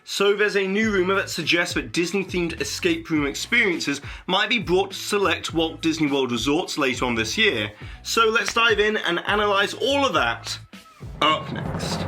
So there's a new rumour that suggests that Disney-themed escape room experiences might be brought to select Walt Disney World Resorts later on this year. So let's dive in and analyse all of that up next.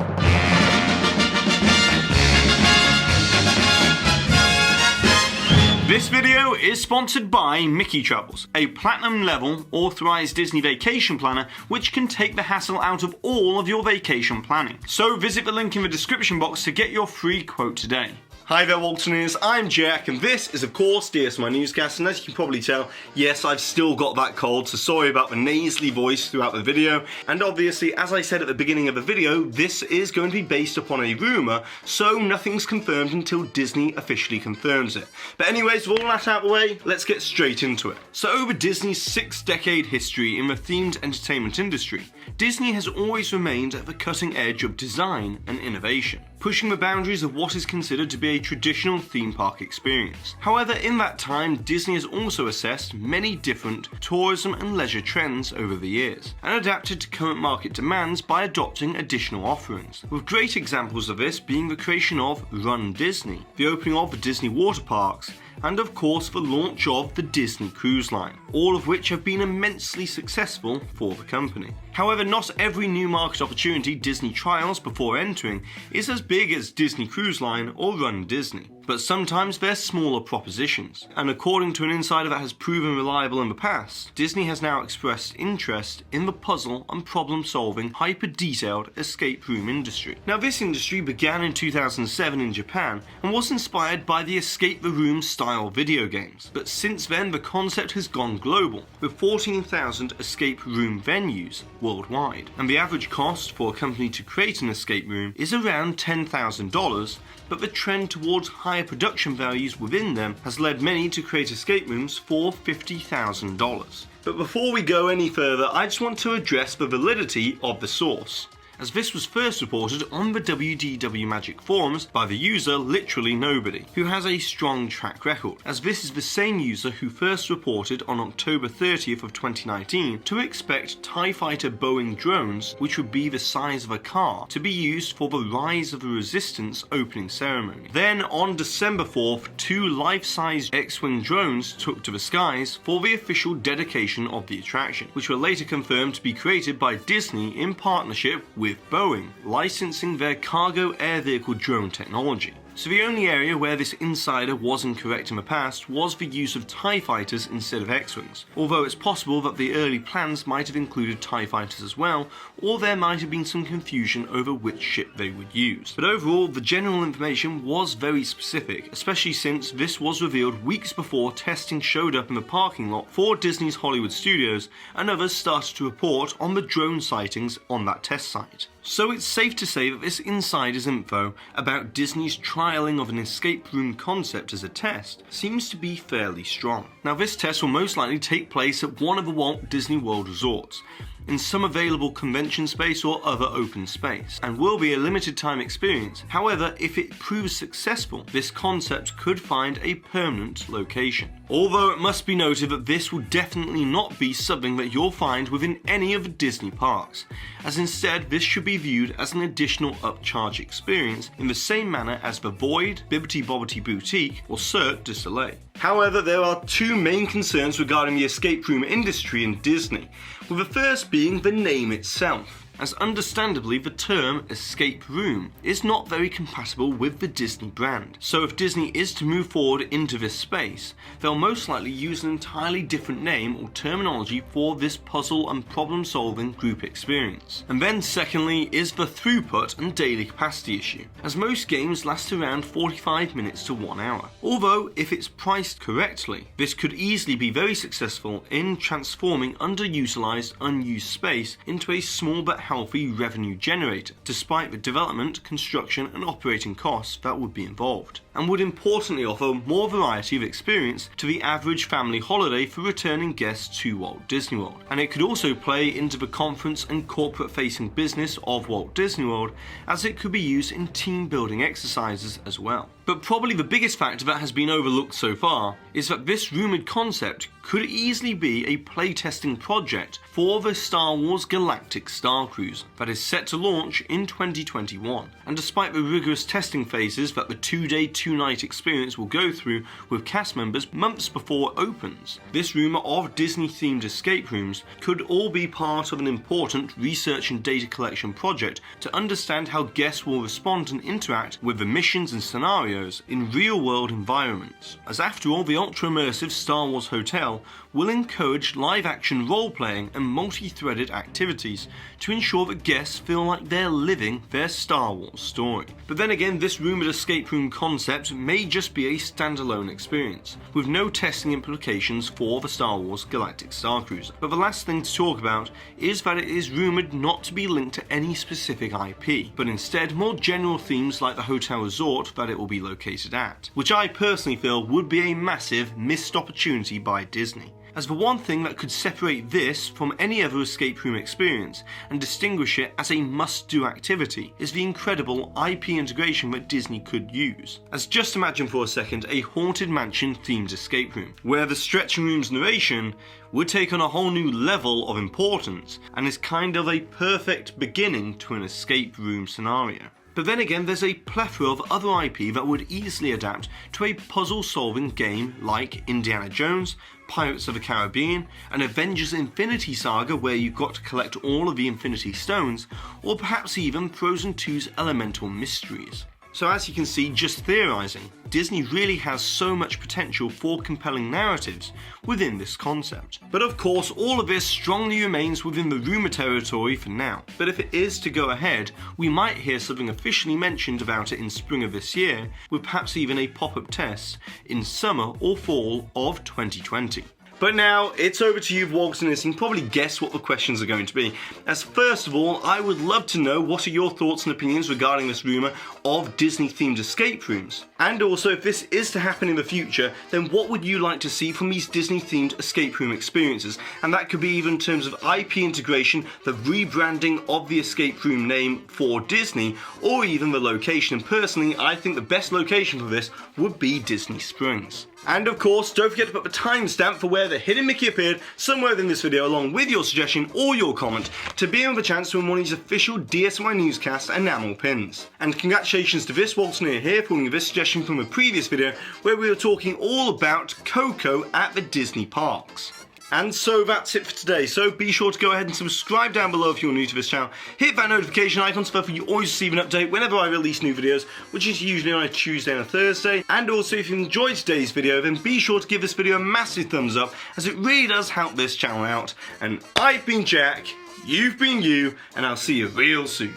This video is sponsored by Mickey Travels, a platinum level authorised Disney vacation planner which can take the hassle out of all of your vacation planning. So visit the link in the description box to get your free quote today. Hi there Waltonians, I'm Jack and this is of course DSNY Newscast, and as you can probably tell, yes, I've still got that cold, so sorry about the nasally voice throughout the video. And obviously, as I said at the beginning of the video, this is going to be based upon a rumour, so nothing's confirmed until Disney officially confirms it. But anyways, with all that out of the way, let's get straight into it. So over Disney's 6-decade history in the themed entertainment industry, Disney has always remained at the cutting edge of design and innovation, pushing the boundaries of what is considered to be a traditional theme park experience. However, in that time, Disney has also assessed many different tourism and leisure trends over the years, and adapted to current market demands by adopting additional offerings, with great examples of this being the creation of Run Disney, the opening of the Disney water parks, and of course the launch of the Disney Cruise Line, all of which have been immensely successful for the company. However, not every new market opportunity Disney trials before entering is as big as Disney Cruise Line or Run Disney, but sometimes they're smaller propositions, and according to an insider that has proven reliable in the past, Disney has now expressed interest in the puzzle and problem-solving, hyper-detailed escape room industry. Now this industry began in 2007 in Japan and was inspired by the Escape the Room style video games, but since then the concept has gone global, with 14,000 escape room venues worldwide, and the average cost for a company to create an escape room is around $10,000, but the trend towards higher production values within them has led many to create escape rooms for $50,000. But before we go any further, I just want to address the validity of the source, as this was first reported on the WDW Magic forums by the user Literally Nobody, who has a strong track record, as this is the same user who first reported on October 30th of 2019 to expect TIE Fighter Boeing drones, which would be the size of a car, to be used for the Rise of the Resistance opening ceremony. Then on December 4th, 2 life-size X-Wing drones took to the skies for the official dedication of the attraction, which were later confirmed to be created by Disney in partnership with Boeing, licensing their cargo air vehicle drone technology. So the only area where this insider was incorrect in the past was the use of TIE Fighters instead of X-Wings, although it's possible that the early plans might have included TIE Fighters as well, or there might have been some confusion over which ship they would use. But overall, the general information was very specific, especially since this was revealed weeks before testing showed up in the parking lot for Disney's Hollywood Studios, and others started to report on the drone sightings on that test site. So it's safe to say that this insider's info about Disney's trialling of an escape room concept as a test seems to be fairly strong. Now this test will most likely take place at one of the Walt Disney World Resorts, in some available convention space or other open space, and will be a limited time experience. However, if it proves successful, this concept could find a permanent location. Although it must be noted that this will definitely not be something that you'll find within any of the Disney parks, as instead this should be viewed as an additional upcharge experience in the same manner as the Void, Bibbidi Bobbidi Boutique or Cirque du Soleil. However, there are 2 main concerns regarding the escape room industry in Disney, with the first being the name itself, as understandably the term escape room is not very compatible with the Disney brand. So if Disney is to move forward into this space, they'll most likely use an entirely different name or terminology for this puzzle and problem-solving group experience. And then secondly is the throughput and daily capacity issue, as most games last around 45 minutes to 1 hour. Although if it's priced correctly, this could easily be very successful in transforming underutilized, unused space into a small but healthy revenue generator, despite the development, construction and operating costs that would be involved, and would importantly offer more variety of experience to the average family holiday for returning guests to Walt Disney World. And it could also play into the conference and corporate facing business of Walt Disney World, as it could be used in team building exercises as well. But probably the biggest factor that has been overlooked so far is that this rumoured concept could easily be a playtesting project for the Star Wars Galactic Star Cruise that is set to launch in 2021. And despite the rigorous testing phases that the 2-day, 2-night experience will go through with cast members months before it opens, this rumour of Disney-themed escape rooms could all be part of an important research and data collection project to understand how guests will respond and interact with the missions and scenarios in real-world environments. As after all, the ultra-immersive Star Wars Hotel will encourage live-action role-playing and multi-threaded activities to ensure that guests feel like they're living their Star Wars story. But then again, this rumoured escape room concept may just be a standalone experience, with no testing implications for the Star Wars Galactic Star Cruiser. But the last thing to talk about is that it is rumoured not to be linked to any specific IP, but instead more general themes like the hotel resort that it will be located at, which I personally feel would be a massive missed opportunity by Disney. As the one thing that could separate this from any other escape room experience and distinguish it as a must-do activity is the incredible IP integration that Disney could use. As just imagine for a second a Haunted Mansion themed escape room, where the stretching room's narration would take on a whole new level of importance and is kind of a perfect beginning to an escape room scenario. But then again, there's a plethora of other IP that would easily adapt to a puzzle-solving game like Indiana Jones, Pirates of the Caribbean, an Avengers Infinity Saga where you've got to collect all of the Infinity Stones, or perhaps even Frozen 2's Elemental Mysteries. So as you can see, just theorising, Disney really has so much potential for compelling narratives within this concept. But of course, all of this strongly remains within the rumour territory for now. But if it is to go ahead, we might hear something officially mentioned about it in spring of this year, with perhaps even a pop-up test in summer or fall of 2020. But now, it's over to you, Walt Disney. You can probably guess what the questions are going to be. As first of all, I would love to know what are your thoughts and opinions regarding this rumour of Disney-themed escape rooms. And also, if this is to happen in the future, then what would you like to see from these Disney-themed escape room experiences? And that could be even in terms of IP integration, the rebranding of the escape room name for Disney, or even the location. And personally, I think the best location for this would be Disney Springs. And of course, don't forget to put the timestamp for where the hidden Mickey appeared somewhere within this video along with your suggestion or your comment to be in with a chance to win one of these official DSNY Newscast enamel pins. And congratulations to this Walt Disney here for winning this suggestion from a previous video where we were talking all about Coco at the Disney parks. And so that's it for today, so be sure to go ahead and subscribe down below if you're new to this channel. Hit that notification icon so that you always receive an update whenever I release new videos, which is usually on a Tuesday and a Thursday. And also, if you enjoyed today's video, then be sure to give this video a massive thumbs up, as it really does help this channel out. And I've been Jack, you've been you, and I'll see you real soon.